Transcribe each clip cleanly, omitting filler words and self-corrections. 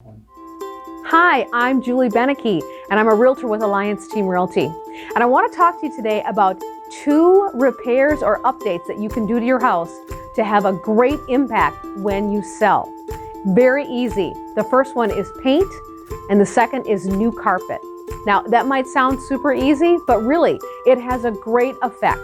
Hi, I'm Julie Beneke, and I'm a realtor with Alliance Team Realty. And I want to talk to you today about 2 repairs or updates that you can do to your house to have a great impact when you sell. Very easy. The first one is paint, and the second is new carpet. Now, that might sound super easy, but really, it has a great effect.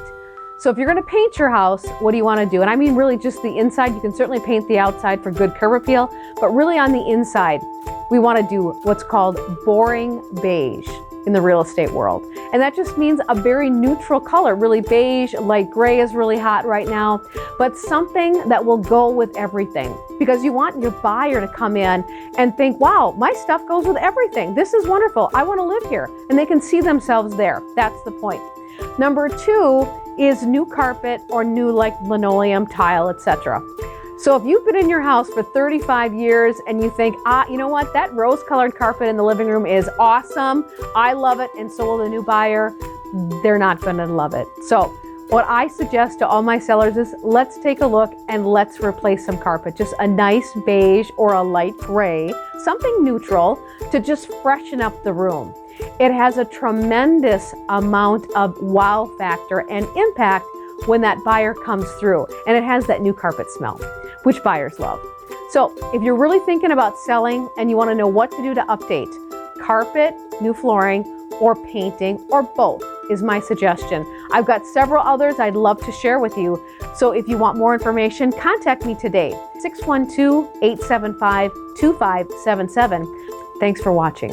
So if you're going to paint your house, what do you want to do? And I mean really just the inside. You can certainly paint the outside for good curb appeal, but really on the inside, we want to do what's called boring beige in the real estate world. And that just means a very neutral color, really beige, light gray is really hot right now, but something that will go with everything. Because you want your buyer to come in and think, wow, my stuff goes with everything. This is wonderful. I want to live here. And they can see themselves there. That's the point. Number 2 is new carpet or new like linoleum, tile, etc. So if you've been in your house for 35 years and you think, you know what, that rose-colored carpet in the living room is awesome, I love it, and so will the new buyer, they're not going to love it. So what I suggest to all my sellers is let's take a look and let's replace some carpet. Just a nice beige or a light gray, something neutral to just freshen up the room. It has a tremendous amount of wow factor and impact when that buyer comes through, and it has that new carpet smell, which buyers love. So if you're really thinking about selling and you want to know what to do to update, carpet, new flooring, or painting, or both is my suggestion. I've got several others I'd love to share with you. So if you want more information, contact me today, 612-875-2577. Thanks for watching.